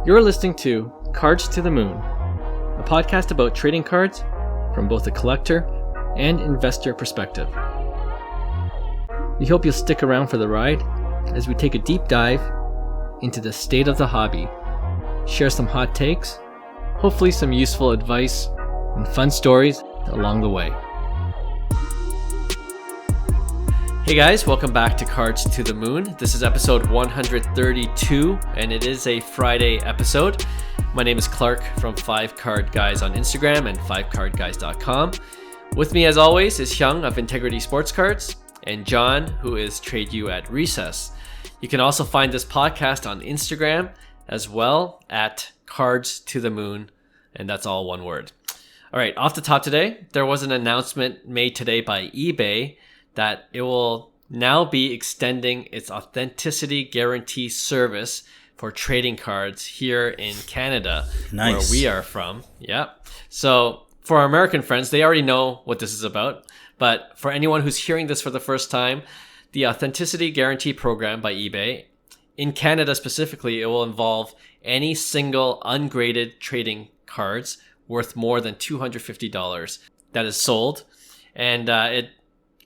You're listening to Cards to the Moon, a podcast about trading cards from both a collector and investor perspective. We hope you'll stick around for the ride as we take a deep dive into the state of the hobby, share some hot takes, hopefully some useful advice, and fun stories along the way. Hey guys, welcome back to Cards to the Moon. This is episode 132, and it is a Friday episode. My name is Clark from 5Card Guys on Instagram and 5cardguys.com. With me as always is Hyung of Integrity Sports Cards and John, who is Trade You at Recess. You can also find this podcast on Instagram as well at Cards to the Moon, and that's all one word. All right, off the top today, there was an announcement made today by eBay that it will now be extending its authenticity guarantee service for trading cards here in Canada, where we are from. Yeah. So for our American friends, they already know what this is about. But for anyone who's hearing this for the first time, the Authenticity Guarantee Program by eBay, in Canada specifically, it will involve any single ungraded trading cards worth more than $250 that is sold.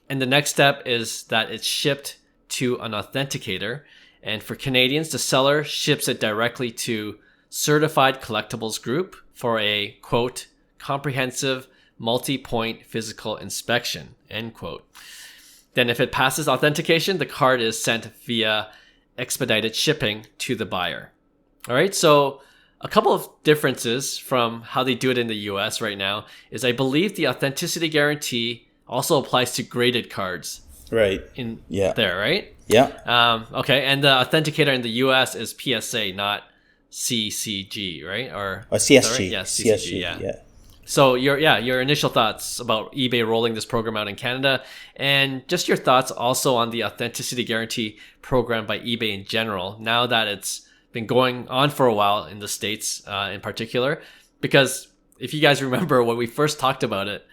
And the next step is that it's shipped to an authenticator. And for Canadians, the seller ships it directly to Certified Collectibles Group for a, quote, comprehensive multi-point physical inspection, end quote. Then if it passes authentication, the card is sent via expedited shipping to the buyer. All right, so a couple of differences from how they do it in the US right now is I believe the authenticity guarantee also applies to graded cards. Right. There, right? Yeah. Okay, and the authenticator in the US is PSA, not CCG, right? Or CSG. Right? Yeah, CCG, yeah. So your initial thoughts about eBay rolling this program out in Canada, and just your thoughts also on the authenticity guarantee program by eBay in general, now that it's been going on for a while in the States in particular. Because if you guys remember when we first talked about it,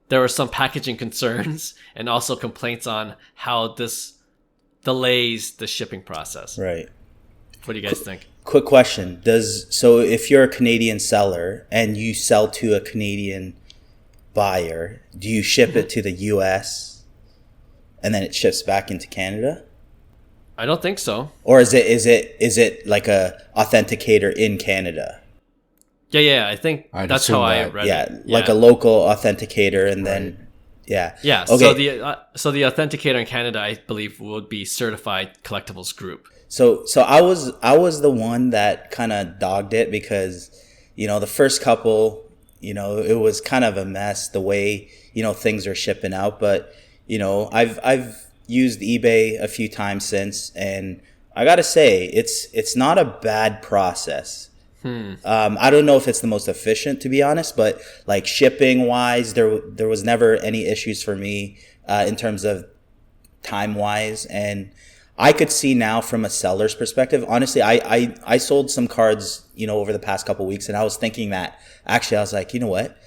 there were some packaging concerns and also complaints on how this delays the shipping process. Right. What do you guys think? Quick question. So if you're a Canadian seller and you sell to a Canadian buyer, do you ship it to the US and then it ships back into Canada? I don't think so. Or is it like a authenticator in Canada? Yeah, I think that's how I read it. Like a local authenticator, and then yeah. Okay. So the authenticator in Canada, I believe, would be Certified Collectibles Group. So I was the one that kind of dogged it because, the first couple, it was kind of a mess the way things are shipping out. But I've used eBay a few times since, and I gotta say it's not a bad process. I don't know if it's the most efficient, to be honest, but like shipping wise, there was never any issues for me in terms of time wise. And I could see now from a seller's perspective, honestly, I sold some cards, over the past couple of weeks, and I was thinking that actually I was like, you know what?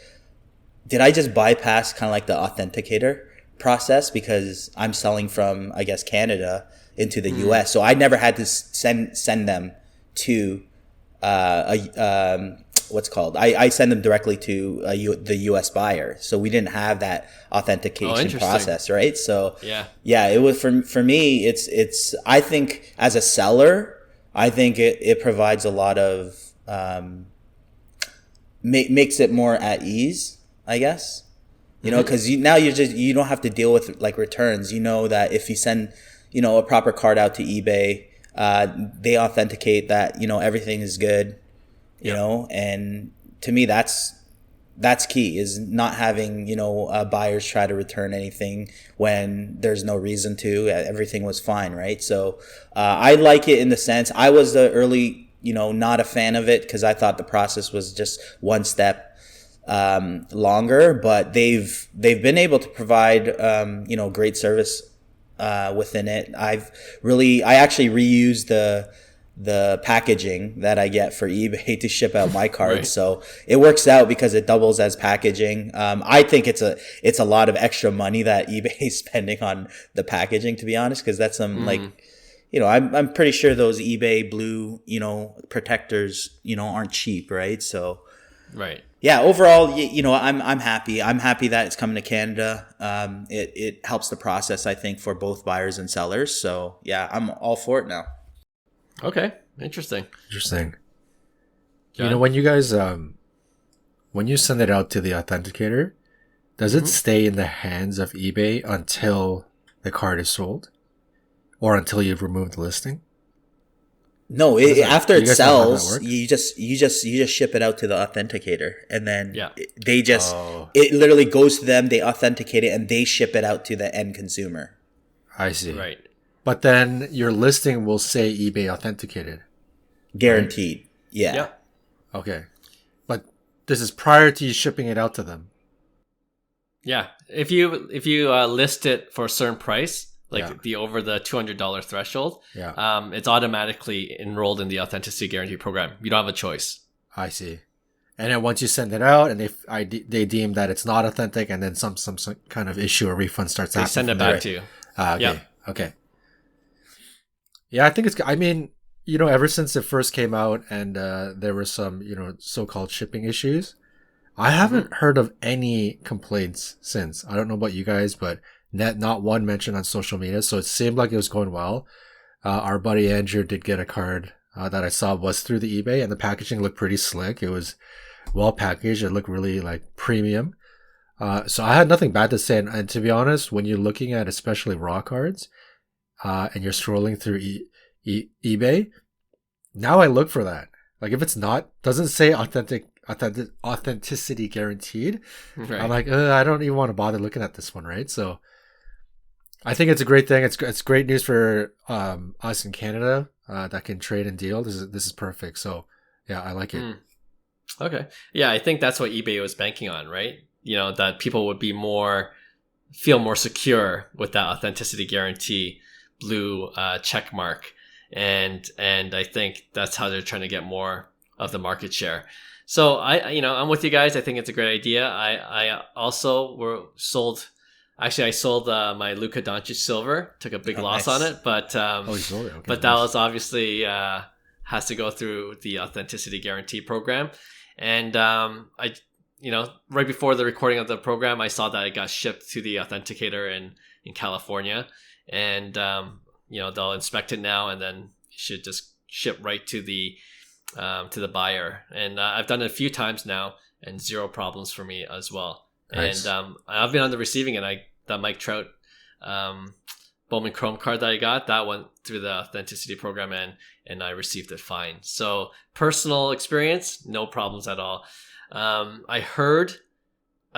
Did I just bypass kind of like the authenticator process because I'm selling from, I guess, Canada into the US. So I never had to send them to what's called? I send them directly to the U.S. buyer, so we didn't have that authentication process, right? So yeah, it was for me. It's I think as a seller, I think it provides a lot of makes it more at ease, I guess. Because now you don't have to deal with like returns. That if you send a proper card out to eBay, they authenticate that everything is good, and to me that's key, is not having buyers try to return anything when there's no reason to. Everything was fine, right? So I like it in the sense I was the early not a fan of it because I thought the process was just one step longer, but they've been able to provide great service within it. I actually reuse the packaging that I get for eBay to ship out my cards. Right. So it works out because it doubles as packaging. I think it's a lot of extra money that eBay is spending on the packaging, to be honest, because that's some like I'm pretty sure those eBay blue, protectors, aren't cheap, right? So Right. yeah, overall, I'm happy. I'm happy that it's coming to Canada. It helps the process, I think, for both buyers and sellers. So yeah, I'm all for it now. Okay. Interesting. Interesting. John? When you guys when you send it out to the authenticator, does it stay in the hands of eBay until the card is sold, or until you've removed the listing? No, after do it you guys know how that sells, works? you just ship it out to the authenticator, and then Yeah. they just Oh. it literally goes to them. They authenticate it, and they ship it out to the end consumer. I see. Right. But then your listing will say eBay authenticated. Guaranteed. Yeah. Yeah. Okay. But this is prior to you shipping it out to them. Yeah. If you list it for a certain price, like Yeah. the over the $200 threshold, Yeah. it's automatically enrolled in the authenticity guarantee program. You don't have a choice. I see. And then once you send it out and they deem that it's not authentic, and then some kind of issue or refund starts They happening send it from there. back to you. Okay. Yeah. Okay. Yeah, I think I mean, ever since it first came out and there were some, so-called shipping issues, I haven't heard of any complaints since. I don't know about you guys, but not one mention on social media. So it seemed like it was going well. Our buddy Andrew did get a card that I saw was through the eBay, and the packaging looked pretty slick. It was well packaged. It looked really like premium. So I had nothing bad to say. And to be honest, when you're looking at especially raw cards, and you're scrolling through eBay, now I look for that. Like if it's doesn't say authenticity guaranteed, Right. I'm like, I don't even want to bother looking at this one, right? So I think it's a great thing. It's great news for us in Canada that can trade and deal. This is perfect. So yeah, I like it. Okay. Yeah, I think that's what eBay was banking on, right? That people would feel more secure with that authenticity guarantee blue check mark. And I think that's how they're trying to get more of the market share. So I'm with you guys. I think it's a great idea. I also sold my Luka Doncic silver, took a big loss nice. on it, but You sold it. Okay, but that was obviously has to go through the authenticity guarantee program. And right before the recording of the program, I saw that it got shipped to the authenticator in California, and they'll inspect it now, and then it should just ship right to the buyer. And I've done it a few times now, and zero problems for me as well. Nice. And I've been on the receiving end. That Mike Trout Bowman Chrome card that I got, that went through the authenticity program, and I received it fine. So personal experience, no problems at all. I've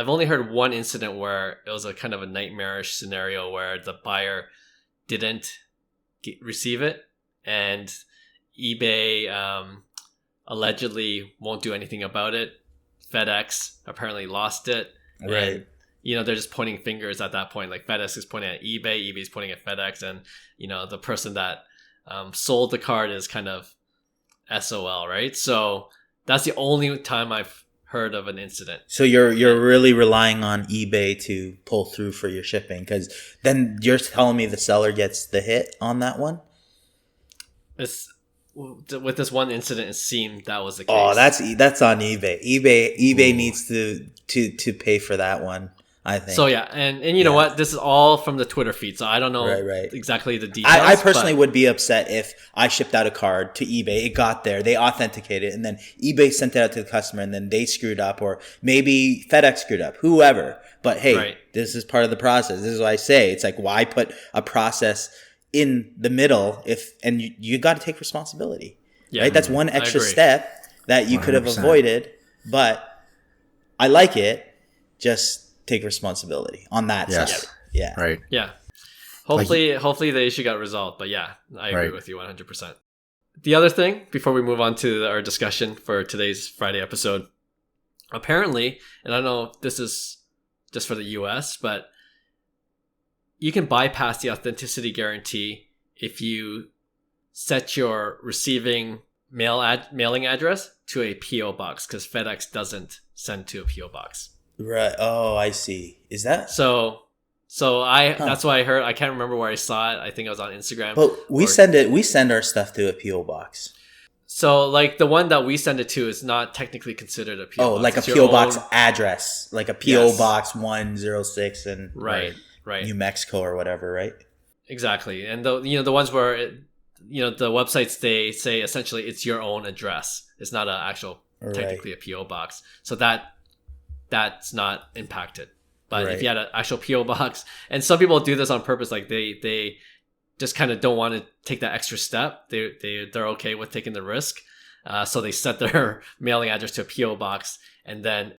only heard one incident where it was a kind of a nightmarish scenario where the buyer didn't receive it, and eBay allegedly won't do anything about it. FedEx apparently lost it. Right. And, they're just pointing fingers at that point. Like FedEx is pointing at eBay, eBay is pointing at FedEx, and the person that sold the card is kind of SOL, right? So that's the only time I've heard of an incident. So you're really relying on eBay to pull through for your shipping, because then you're telling me the seller gets the hit on that one? With this one incident, it seemed that was the case. Oh, that's on eBay. eBay needs to pay for that one, I think. So yeah, and you know what? This is all from the Twitter feed, so I don't know Right. exactly the details. I personally would be upset if I shipped out a card to eBay, it got there, they authenticated it, and then eBay sent it out to the customer, and then they screwed up, or maybe FedEx screwed up, whoever. But hey, This is part of the process. This is what I say. It's like, why put a process in the middle and you got to take responsibility, right? That's one extra step that you could have 100%. avoided, but I like it. Just take responsibility on that Yes. side. Yeah. Right. Yeah. Hopefully the issue got resolved, but yeah, I agree with you 100%. The other thing, before we move on to our discussion for today's Friday episode, apparently, and I don't know if this is just for the US, but you can bypass the authenticity guarantee if you set your receiving mailing address to a PO box, because FedEx doesn't send to a PO box. Right. Oh, I see. Is that So So that's why I heard. I can't remember where I saw it. I think it was on Instagram. But we send our stuff to a PO box. So like the one that we send it to is not technically considered a PO box. Oh, like a PO box address, like a PO box 106 in right. New Mexico or whatever, right? Exactly. And the ones where the websites, they say essentially it's your own address. It's not an actual technically a PO box. So that's not impacted. But if you had an actual PO box, and some people do this on purpose, like they just kind of don't want to take that extra step. They're okay with taking the risk. So they set their mailing address to a PO box, and then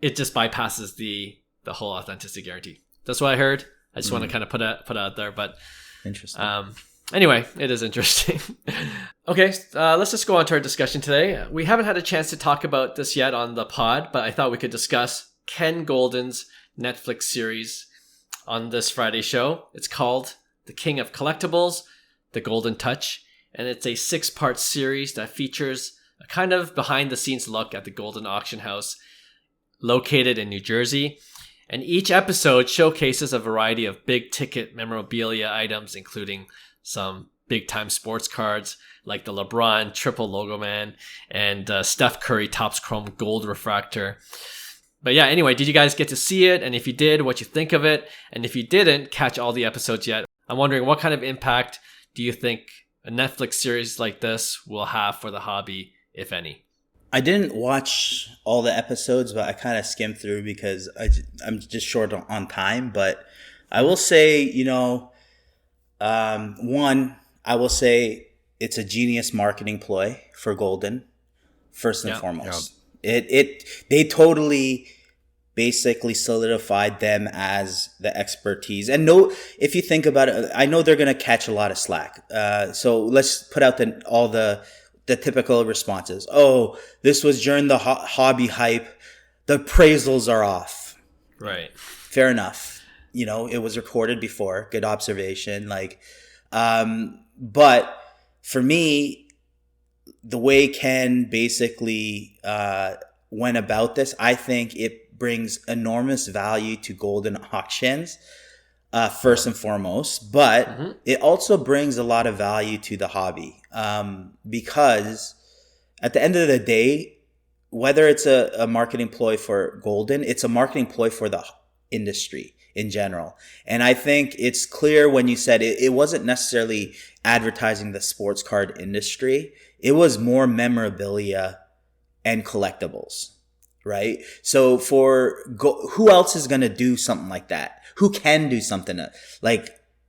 it just bypasses the whole authenticity guarantee. That's what I heard. I just want to kind of put it out there, but interesting. Anyway, it is interesting. Okay, let's just go on to our discussion today. We haven't had a chance to talk about this yet on the pod, but I thought we could discuss Ken Goldin's Netflix series on this Friday show. It's called The King of Collectibles, The Goldin Touch, and it's a 6-part series that features a kind of behind-the-scenes look at the Goldin auction house located in New Jersey. And each episode showcases a variety of big-ticket memorabilia items, including some big-time sports cards like the LeBron Triple Logo Man and Steph Curry Topps Chrome Gold Refractor. But yeah, anyway, did you guys get to see it? And if you did, what you think of it? And if you didn't catch all the episodes yet, I'm wondering what kind of impact do you think a Netflix series like this will have for the hobby, if any? I didn't watch all the episodes, but I kind of skimmed through because I'm just short on time. But I will say, one, I will say it's a genius marketing ploy for Goldin, first and foremost. They totally basically solidified them as the expertise. And if you think about it, I know they're going to catch a lot of slack. So let's put out all the typical responses. Oh, this was during the hobby hype. The appraisals are off. Right. Fair enough. It was recorded before. Good observation. But for me, the way Ken basically went about this, I think it brings enormous value to Goldin auctions, first and foremost. But it also brings a lot of value to the hobby. Because at the end of the day, whether it's a marketing ploy for Goldin, it's a marketing ploy for the industry in general. And I think it's clear when you said it wasn't necessarily advertising the sports card industry. It was more memorabilia and collectibles, right? So who else is going to do something like that? Who can do something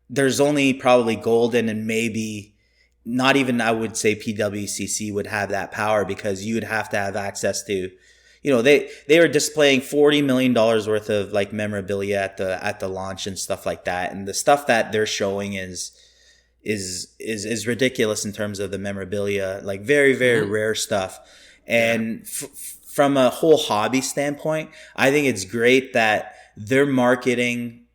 there's only probably Goldin and maybe not even, I would say PWCC would have that power, because you would have to have access to, they were displaying $40 million worth of memorabilia at the launch and stuff like that. And the stuff that they're showing is ridiculous in terms of the memorabilia, very, very rare stuff. And from a whole hobby standpoint, I think it's great that they're marketing,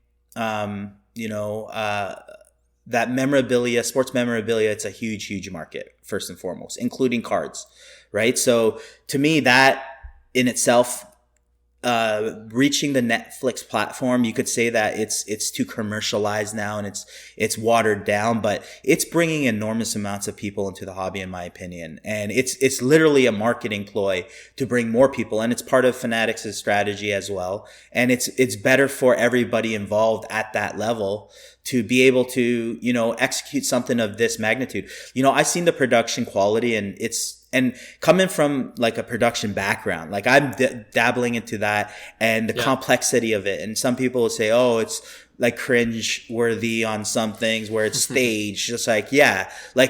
that memorabilia, sports memorabilia. It's a huge, huge market, first and foremost, including cards, right? So to me, that in itself, reaching the Netflix platform, you could say that it's too commercialized now and it's watered down, but it's bringing enormous amounts of people into the hobby, in my opinion. And it's literally a marketing ploy to bring more people, and it's part of Fanatics' strategy as well. And it's better for everybody involved at that level to be able to, execute something of this magnitude. I've seen the production quality, and coming from a production background, I'm dabbling into that and the complexity of it. And some people will say, oh, it's cringe worthy on some things where it's staged. Just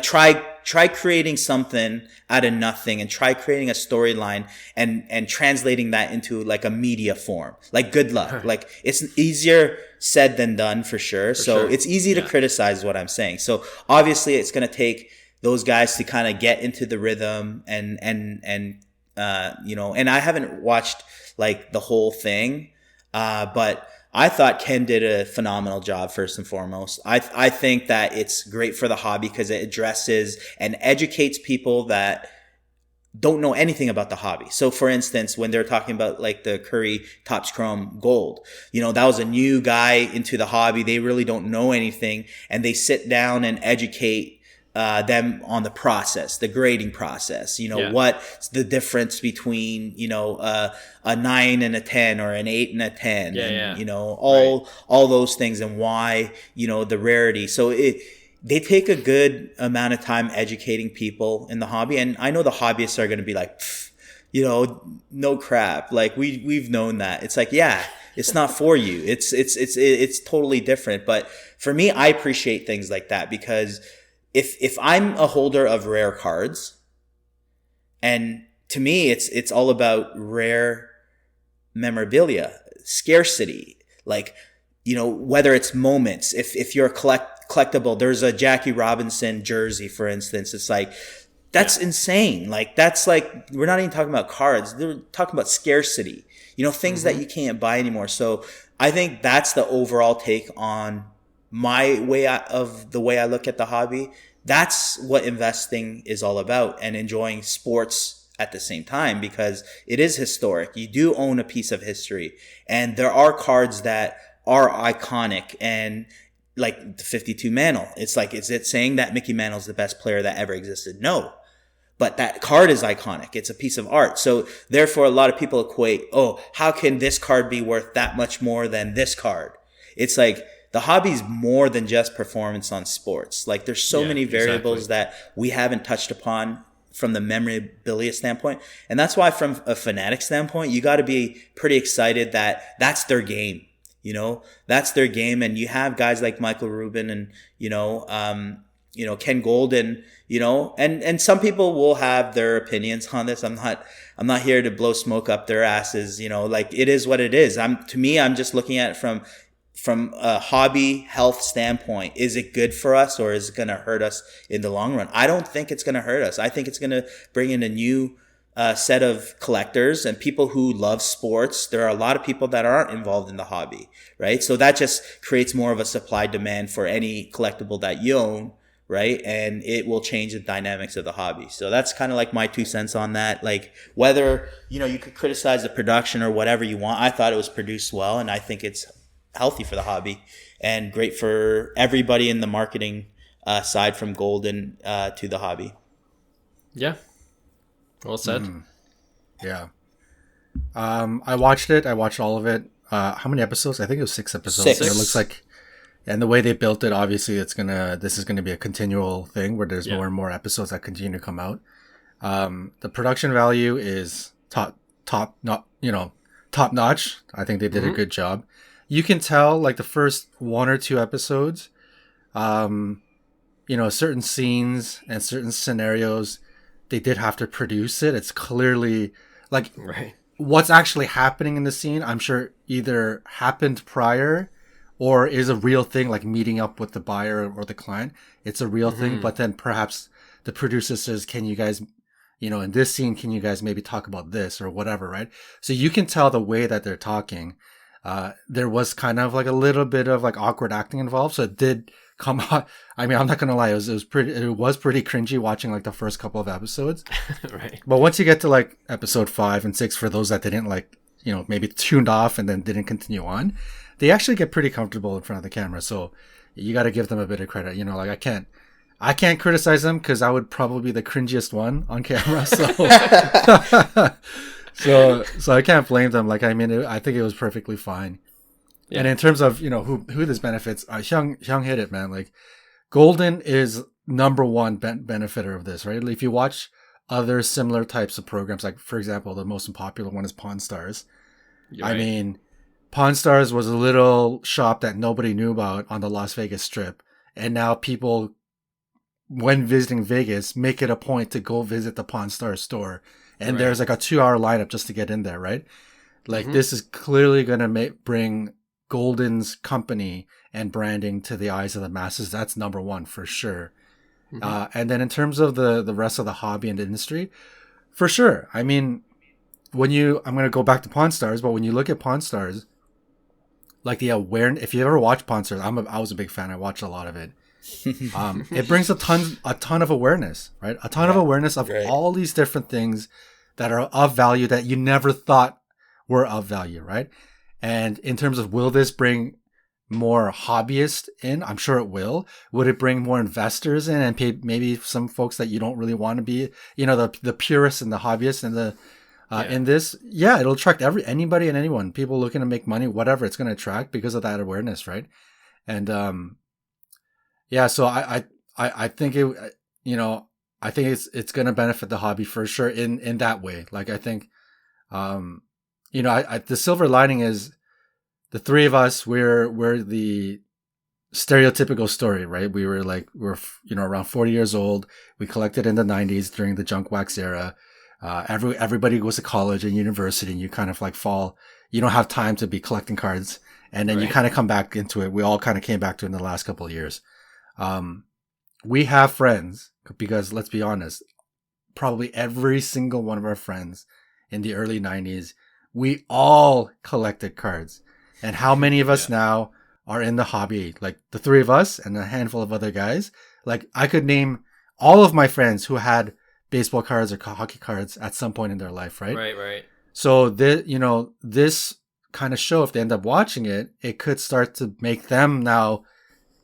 try creating something out of nothing and try creating a storyline and translating that into a media form. Good luck. It's easier said than done for sure. It's easy to criticize what I'm saying. So obviously it's going to take those guys to kind of get into the rhythm and I haven't watched the whole thing, but I thought Ken did a phenomenal job, first and foremost. I think that it's great for the hobby because it addresses and educates people that don't know anything about the hobby. So for instance, when they're talking about like the Curry Topps Chrome Gold, that was a new guy into the hobby. They really don't know anything, and they sit down and educate them on the process, the grading process. What's the difference between a 9 and a 10 or an 8 and a 10, all those things, and why the rarity. So they take a good amount of time educating people in the hobby. And I know the hobbyists are going to be like, no crap. Like we've known that. It's like, yeah, it's not for you. It's totally different. But for me, I appreciate things like that, because if I'm a holder of rare cards, and to me, it's all about rare memorabilia, scarcity, like, whether it's moments, if you're a collectible, there's a Jackie Robinson jersey, for instance. It's like, that's insane. Like, that's like, we're not even talking about cards. They're talking about scarcity, things that you can't buy anymore. So I think that's the overall take on my way of the way I look at the hobby. That's what investing is all about, and enjoying sports at the same time, because it is historic. You do own a piece of history, and there are cards that are iconic, and like the 52 Mantle. It's like, is it saying that Mickey Mantle's the best player that ever existed? No. But that card is iconic. It's a piece of art. So therefore, a lot of people equate, how can this card be worth that much more than this card? It's like, the hobby's more than just performance on sports. Like, there's so many variables that we haven't touched upon from the memorabilia standpoint. And that's why, from a fanatic standpoint, you got to be pretty excited that that's their game. That's their game. And you have guys like Michael Rubin and, Ken Goldin, and some people will have their opinions on this. I'm not here to blow smoke up their asses. Like, it is what it is. To me, I'm just looking at it from a hobby health standpoint. Is it good for us, or is it going to hurt us in the long run? I don't think it's going to hurt us. I think it's going to bring in a new set of collectors and people who love sports. There are a lot of people that aren't involved in the hobby, right? So that just creates more of a supply demand for any collectible that you own, right? And it will change the dynamics of the hobby. So that's kind of like my 2 cents on that. Like, whether, you could criticize the production or whatever you want. I thought it was produced well, and I think it's healthy for the hobby and great for everybody in the marketing side, from Goldin to the hobby. Yeah. Well said. Yeah. I watched it. I watched all of it. How many episodes? I think it was 6 episodes. 6. And it looks like, and the way they built it, obviously this is gonna be a continual thing where there's more and more episodes that continue to come out. The production value is top notch. I think they did a good job. You can tell, like, the first 1 or 2 episodes, certain scenes and certain scenarios, they did have to produce it. It's clearly, like, what's actually happening in the scene, I'm sure either happened prior or is a real thing, like meeting up with the buyer or the client. It's a real thing, but then perhaps the producer says, can you guys, in this scene, can you guys maybe talk about this or whatever, right? So you can tell the way that they're talking. There was kind of like a little bit of like awkward acting involved. So it did come out. I mean, I'm not going to lie. It was pretty cringy watching like the first couple of episodes. Right. But once you get to like episode 5 and 6, for those that didn't like, maybe tuned off and then didn't continue on, they actually get pretty comfortable in front of the camera. So you got to give them a bit of credit. Like, I can't criticize them because I would probably be the cringiest one on camera. So, so I can't blame them. Like, I mean, I think it was perfectly fine. Yeah. And in terms of, who this benefits, Hyung hit it, man. Like, Goldin is number one benefiter of this, right? If you watch other similar types of programs, like, for example, the most popular one is Pawn Stars. Right. I mean, Pawn Stars was a little shop that nobody knew about on the Las Vegas Strip. And now people, when visiting Vegas, make it a point to go visit the Pawn Stars store. And there's like a 2-hour lineup just to get in there, right? Like, this is clearly going to bring Goldin's company and branding to the eyes of the masses. That's number one for sure. And then in terms of the rest of the hobby and the industry, for sure. I mean, I'm going to go back to Pawn Stars, but when you look at Pawn Stars, like the awareness, if you ever watch Pawn Stars, I was a big fan. I watched a lot of it. It brings a ton of awareness, right? A ton of awareness of all these different things that are of value that you never thought were of value, right? And in terms of, will this bring more hobbyists in? I'm sure it will. Would it bring more investors in, and maybe some folks that you don't really want to be, the purists and the hobbyists and the in this? Yeah, it'll attract anybody and anyone, people looking to make money, whatever. It's going to attract because of that awareness, right? And so I think I think it's going to benefit the hobby for sure in that way. Like, I think, the silver lining is the three of us, we're the stereotypical story, right? We're around 40 years old. We collected in the 90s during the junk wax era. Everybody goes to college and university, and you kind of you don't have time to be collecting cards. And then you kind of come back into it. We all kind of came back to it in the last couple of years. We have friends, because let's be honest, probably every single one of our friends in the early 90s, we all collected cards. And how many of us now are in the hobby? Like the three of us and a handful of other guys. Like, I could name all of my friends who had baseball cards or hockey cards at some point in their life, right? Right. So this kind of show, if they end up watching it, it could start to make them now,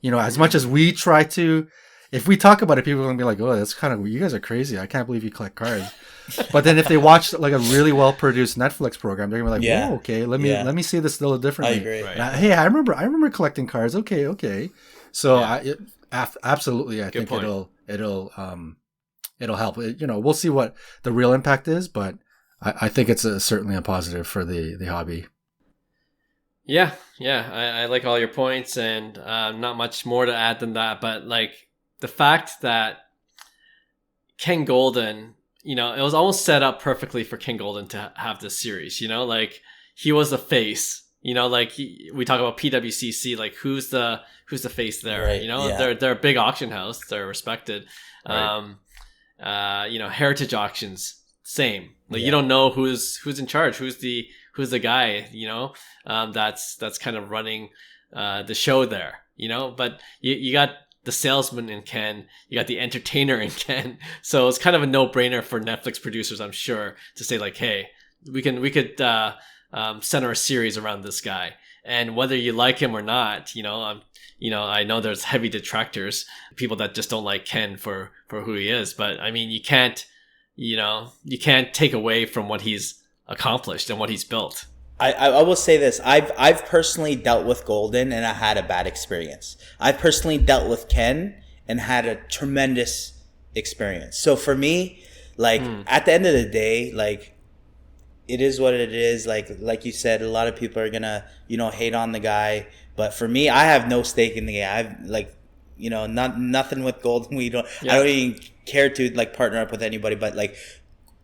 as much as we try to, if we talk about it, people are going to be like, oh, that's kind of, you guys are crazy. I can't believe you collect cards. But then if they watch like a really well produced Netflix program, they're gonna be like, "Whoa, okay, let me see this a little differently." I agree. Right. Hey, I remember collecting cards. Okay. So absolutely, I think point. it'll help. We'll see what the real impact is, but I think it's certainly a positive for the hobby. Yeah. I like all your points, and not much more to add than that. But like the fact that Ken Goldin, it was almost set up perfectly for Ken Goldin to have this series, like he was the face, like we talk about PWCC, like who's the face there, right, they're a big auction house, they're respected. Right. Heritage auctions, same, like you don't know who's in charge, who's the guy, that's kind of running the show there, but you got the salesman in Ken, you got the entertainer in Ken, so it's kind of a no-brainer for Netflix producers, I'm sure, to say like, hey, we could center a series around this guy, and whether you like him or not, I know there's heavy detractors, people that just don't like Ken for who he is, but I mean, you can't take away from what he's accomplished and what he's built. I will say this. I've personally dealt with Goldin and I had a bad experience. I've personally dealt with Ken and had a tremendous experience. So for me, like at the end of the day, like it is what it is. Like you said, a lot of people are gonna, hate on the guy. But for me, I have no stake in the game. I've nothing with Goldin. I don't even care to partner up with anybody, but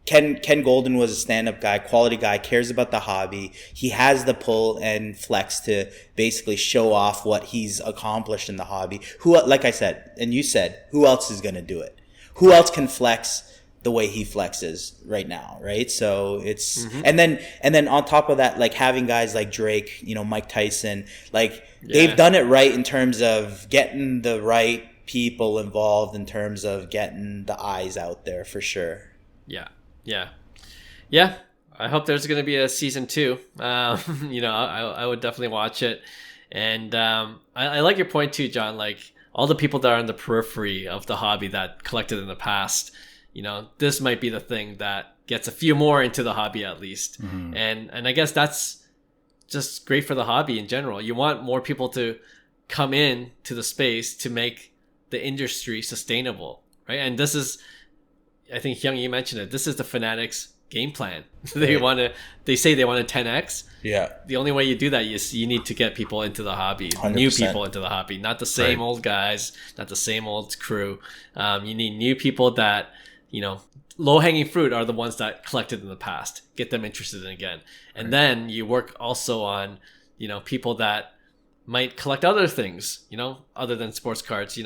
Ken Goldin was a stand-up guy, quality guy, cares about the hobby. He has the pull and flex to basically show off what he's accomplished in the hobby. Like I said, and you said, who else is going to do it? Who else can flex the way he flexes right now, right? So it's and then on top of that, having guys like Drake, Mike Tyson, they've done it right in terms of getting the right people involved, in terms of getting the eyes out there for sure. Yeah. I hope there's going to be a season 2. I would definitely watch it. And I like your point too, John. Like all the people that are on the periphery of the hobby that collected in the past, this might be the thing that gets a few more into the hobby at least. And I guess that's just great for the hobby in general. You want more people to come in to the space to make the industry sustainable, right? And this is, I think Hyung, you mentioned it. This is the Fanatics game plan. They say they want a 10x. Yeah. The only way you do that is you need to get people into the hobby, 100%. New people into the hobby, not the same old guys, not the same old crew. You need new people that, low hanging fruit are the ones that collected in the past. Get them interested in again. And then you work also on, people that might collect other things, other than sports cards.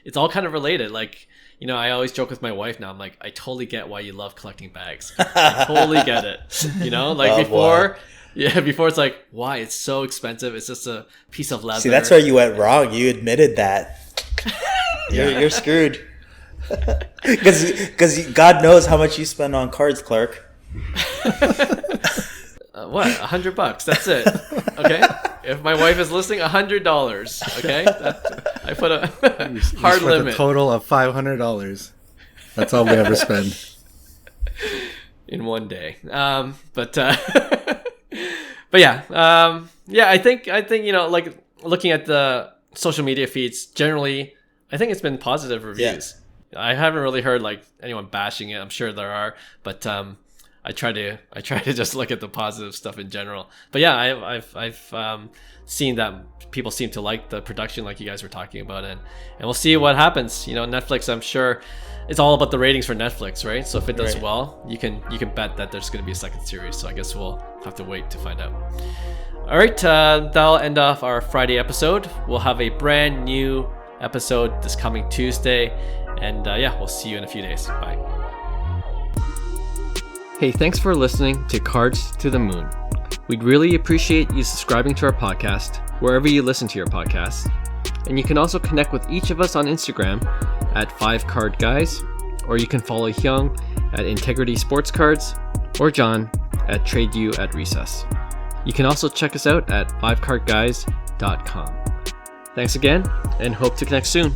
It's all kind of related. I always joke with my wife now. I'm like, I totally get why you love collecting bags. I totally get it. Before it's like, why? It's so expensive. It's just a piece of leather. See, that's where you went wrong. You admitted that. You're screwed. Because God knows how much you spend on cards, Clark. What? $100? That's it. Okay. If my wife is listening, $100. Okay. I put a hard limit. A total of $500. That's all we ever spend in one day. But yeah. I think like looking at the social media feeds generally, I think it's been positive reviews. Yeah. I haven't really heard like anyone bashing it. I'm sure there are, but I try to just look at the positive stuff in general. But yeah, I've seen that people seem to like the production, like you guys were talking about, and we'll see what happens. Netflix, I'm sure it's all about the ratings for Netflix, right? So if it does well, you can bet that there's going to be a second series. So I guess we'll have to wait to find out. All right, that'll end off our Friday episode. We'll have a brand new episode this coming Tuesday, and we'll see you in a few days. Bye. Hey, thanks for listening to Cards to the Moon. We'd really appreciate you subscribing to our podcast wherever you listen to your podcasts. And you can also connect with each of us on Instagram at 5cardguys, or you can follow Hyung at Integrity Sports Cards, or John at TradeU at Recess. You can also check us out at 5cardguys.com. Thanks again, and hope to connect soon.